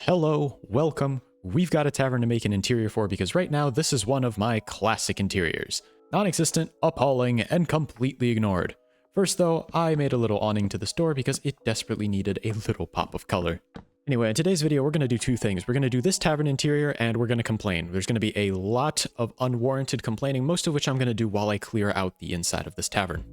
Hello, welcome. We've got a tavern to make an interior for because right now this is one of my classic interiors. Non-existent, appalling, and completely ignored. First though, I made a little awning to this door because it desperately needed a little pop of color. Anyway, in today's video, we're going to do two things. We're going to do this tavern interior and we're going to complain. There's going to be a lot of unwarranted complaining, most of which I'm going to do while I clear out the inside of this tavern.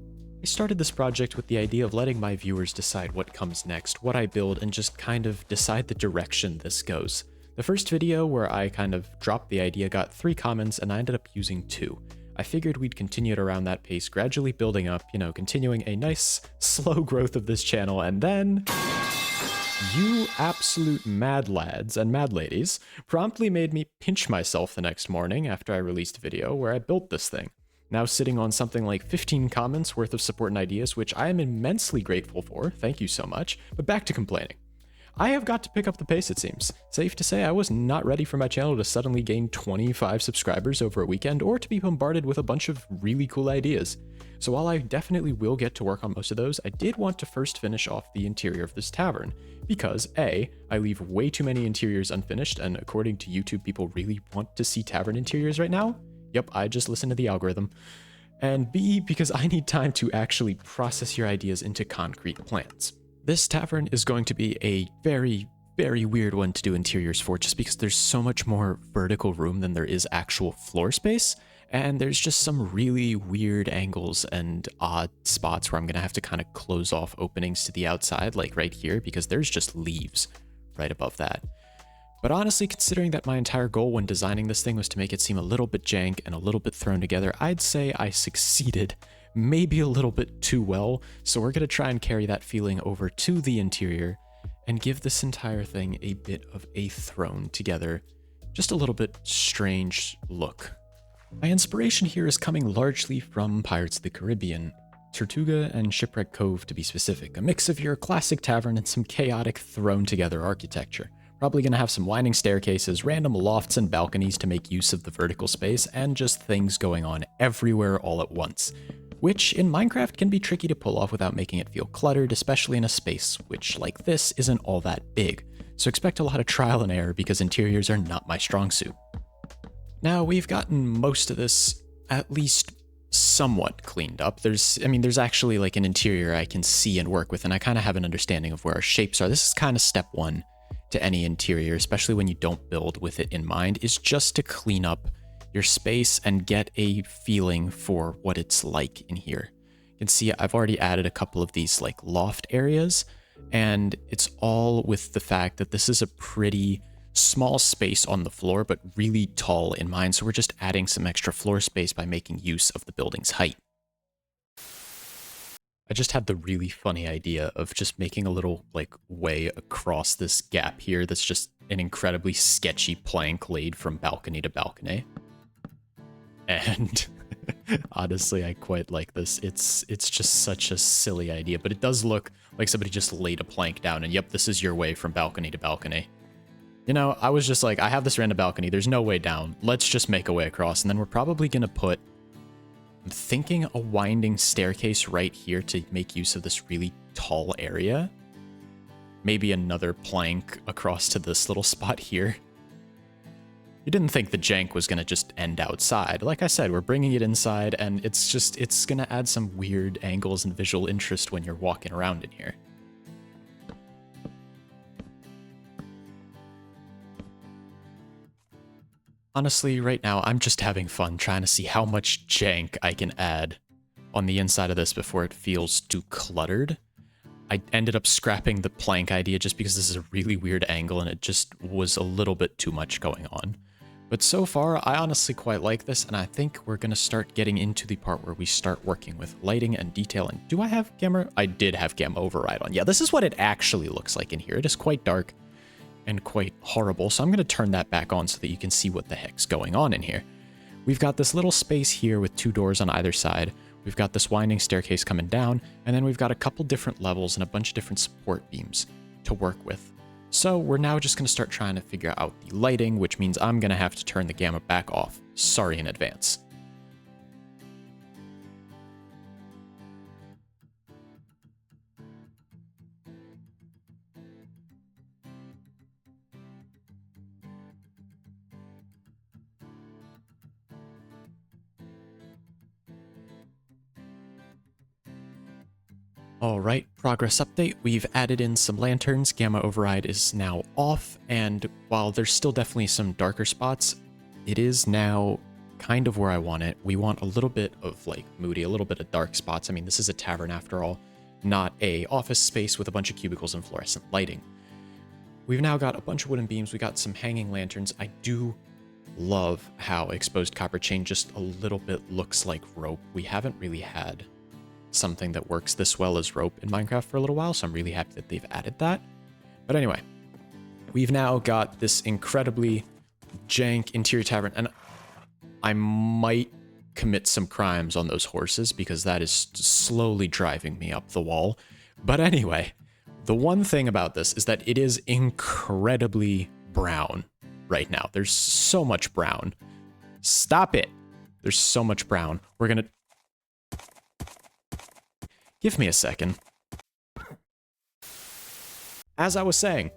I started this project with the idea of letting my viewers decide what comes next, what I build, and just kind of decide the direction this goes. The first video where I kind of dropped the idea got 3 comments and I ended up using 2. I figured we'd continue it around that pace, gradually building up, continuing a nice slow growth of this channel, and then you absolute mad lads and mad ladies promptly made me pinch myself the next morning after I released a video where I built this thing. Now sitting on something like 15 comments worth of support and ideas, which I am immensely grateful for, thank you so much, but back to complaining. I have got to pick up the pace, it seems. Safe to say I was not ready for my channel to suddenly gain 25 subscribers over a weekend, or to be bombarded with a bunch of really cool ideas. So while I definitely will get to work on most of those, I did want to first finish off the interior of this tavern, because A, I leave way too many interiors unfinished, and according to YouTube, people really want to see tavern interiors right now. Yep, I just listened to the algorithm. And B, because I need time to actually process your ideas into concrete plans. This tavern is going to be a very, very weird one to do interiors for, just because there's so much more vertical room than there is actual floor space, and there's just some really weird angles and odd spots where I'm gonna have to kind of close off openings to the outside, like right here, because there's just leaves right above that. But honestly, considering that my entire goal when designing this thing was to make it seem a little bit jank and a little bit thrown together, I'd say I succeeded maybe a little bit too well, so we're going to try and carry that feeling over to the interior and give this entire thing a bit of a thrown together, just a little bit strange look. My inspiration here is coming largely from Pirates of the Caribbean, Tortuga and Shipwreck Cove to be specific, a mix of your classic tavern and some chaotic thrown together architecture. Probably going to have some winding staircases, random lofts and balconies to make use of the vertical space, and just things going on everywhere all at once, which in Minecraft can be tricky to pull off without making it feel cluttered, especially in a space which, like this, isn't all that big. So expect a lot of trial and error because interiors are not my strong suit. Now, we've gotten most of this at least somewhat cleaned up. There's actually like an interior I can see and work with, and I kind of have an understanding of where our shapes are. This is kind of step 1 to any interior, especially when you don't build with it in mind, is just to clean up your space and get a feeling for what it's like in here. You can see I've already added a couple of these like loft areas, and it's all with the fact that this is a pretty small space on the floor, but really tall in mind. So we're just adding some extra floor space by making use of the building's height. I just had the really funny idea of just making a little like way across this gap here that's just an incredibly sketchy plank laid from balcony to balcony. And honestly, I quite like this. It's just such a silly idea, but it does look like somebody just laid a plank down and yep, this is your way from balcony to balcony. You know, I was just like, I have this random balcony, there's no way down. Let's just make a way across, and then we're probably gonna put, I'm thinking, a winding staircase right here to make use of this really tall area. Maybe another plank across to this little spot here. You didn't think the jank was going to just end outside. Like I said, we're bringing it inside, and it's going to add some weird angles and visual interest when you're walking around in here. Honestly, right now, I'm just having fun trying to see how much jank I can add on the inside of this before it feels too cluttered. I ended up scrapping the plank idea just because this is a really weird angle and it just was a little bit too much going on. But so far, I honestly quite like this, and I think we're going to start getting into the part where we start working with lighting and detailing. Do I have gamma? I did have gamma override on. Yeah, this is what it actually looks like in here. It is quite dark and quite horrible, so I'm going to turn that back on so that you can see what the heck's going on in here. We've got this little space here with 2 doors on either side. We've got this winding staircase coming down, and then we've got a couple different levels and a bunch of different support beams to work with. So we're now just going to start trying to figure out the lighting, which means I'm going to have to turn the gamma back off. Sorry in advance. All right, progress update. We've added in some lanterns. Gamma override is now off, and while there's still definitely some darker spots, it is now kind of where I want it. We want a little bit of like moody, a little bit of dark spots. I mean, this is a tavern after all, not a office space with a bunch of cubicles and fluorescent lighting. We've now got a bunch of wooden beams. We got some hanging lanterns. I do love how exposed copper chain just a little bit looks like rope. We haven't really had something that works this well as rope in Minecraft for a little while, so I'm really happy that they've added that. But anyway, we've now got this incredibly jank interior tavern, and I might commit some crimes on those horses because that is slowly driving me up the wall. But anyway, the one thing about this is that it is incredibly brown right now. There's so much brown. Stop it. There's so much brown. We're gonna... Give me a second. As I was saying,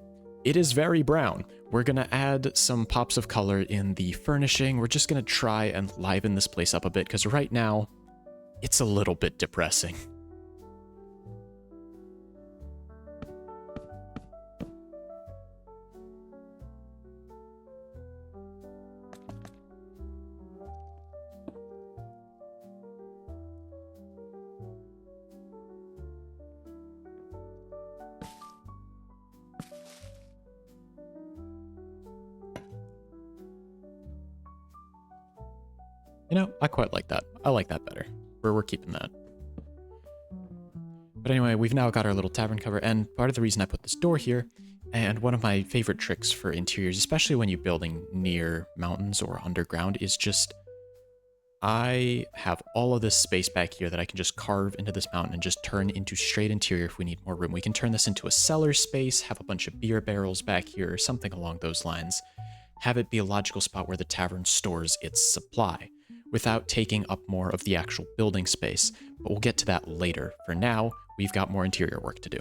it is very brown. We're gonna add some pops of color in the furnishing. We're just gonna try and liven this place up a bit because right now, it's a little bit depressing. You know, I quite like that. I like that better. We're keeping that. But anyway, we've now got our little tavern cover, and part of the reason I put this door here, and one of my favorite tricks for interiors, especially when you're building near mountains or underground, is just I have all of this space back here that I can just carve into this mountain and just turn into straight interior if we need more room. We can turn this into a cellar space, have a bunch of beer barrels back here, or something along those lines. Have it be a logical spot where the tavern stores its supply, without taking up more of the actual building space, but we'll get to that later. For now, we've got more interior work to do.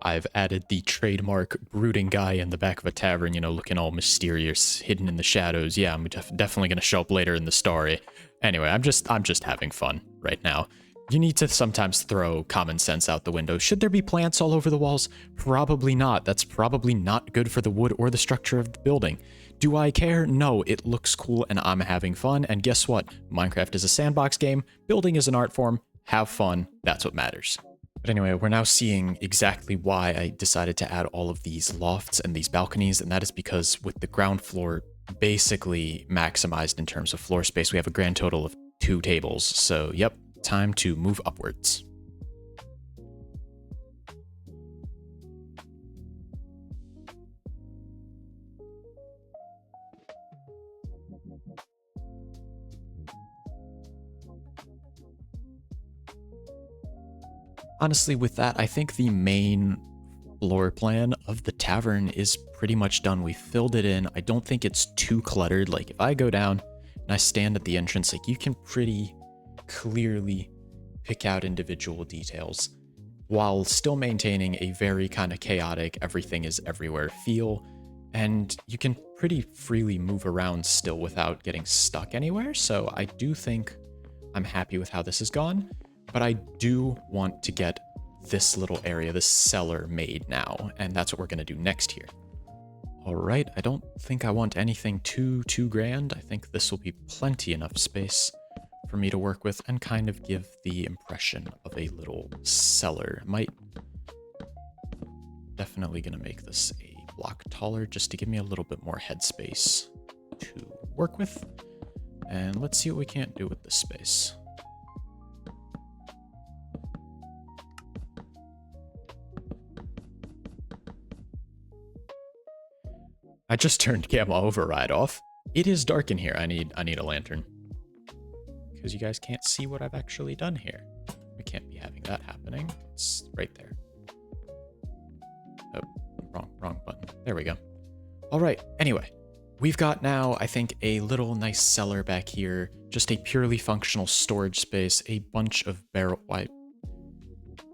I've added the trademark brooding guy in the back of a tavern, you know, looking all mysterious, hidden in the shadows. Yeah, I'm definitely going to show up later in the story. Anyway, I'm just having fun right now. You need to sometimes throw common sense out the window. Should there be plants all over the walls? Probably not. That's probably not good for the wood or the structure of the building. Do I care? No, it looks cool and I'm having fun. And guess what? Minecraft is a sandbox game. Building is an art form. Have fun. That's what matters. But anyway, we're now seeing exactly why I decided to add all of these lofts and these balconies, and that is because with the ground floor basically maximized in terms of floor space, we have a grand total of 2 tables. So, yep, time to move upwards. Honestly, with that, I think the main floor plan of the tavern is pretty much done. We filled it in. I don't think it's too cluttered. Like, if I go down and I stand at the entrance, like, you can pretty clearly pick out individual details while still maintaining a very kind of chaotic, everything is everywhere feel. And you can pretty freely move around still without getting stuck anywhere. So I do think I'm happy with how this has gone. But I do want to get this little area, this cellar, made now, and that's what we're going to do next here. All right, I don't think I want anything too grand. I think this will be plenty enough space for me to work with and kind of give the impression of a little cellar. Might definitely going to make this a block taller just to give me a little bit more headspace to work with. And let's see what we can't do with this space. I just turned gamma override off. It is dark in here. I need a lantern. because you guys can't see what I've actually done here. We can't be having that happening. It's right there. Oh, wrong button. There we go. All right, anyway, we've got now, I think, a little nice cellar back here, just a purely functional storage space, a bunch of barrel... Why?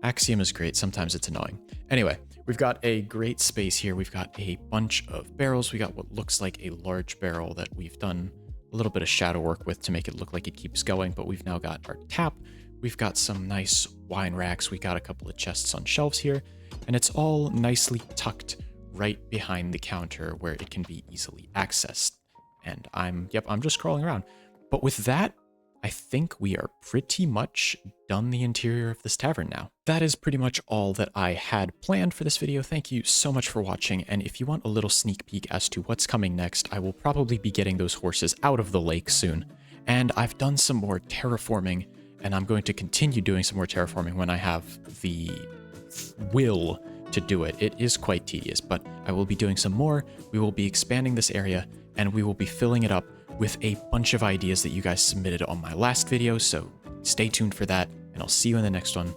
Axiom is great, sometimes it's annoying. Anyway, we've got a great space here. We've got a bunch of barrels. We got what looks like a large barrel that we've done a little bit of shadow work with to make it look like it keeps going, but we've now got our tap. We've got some nice wine racks. We got a couple of chests on shelves here, and it's all nicely tucked right behind the counter where it can be easily accessed. And I'm just crawling around. But with that, I think we are pretty much done the interior of this tavern now. That is pretty much all that I had planned for this video. Thank you so much for watching, and if you want a little sneak peek as to what's coming next, I will probably be getting those horses out of the lake soon. And I've done some more terraforming, and I'm going to continue doing some more terraforming when I have the will to do it. It is quite tedious, but I will be doing some more. We will be expanding this area, and we will be filling it up with a bunch of ideas that you guys submitted on my last video, so stay tuned for that, and I'll see you in the next one.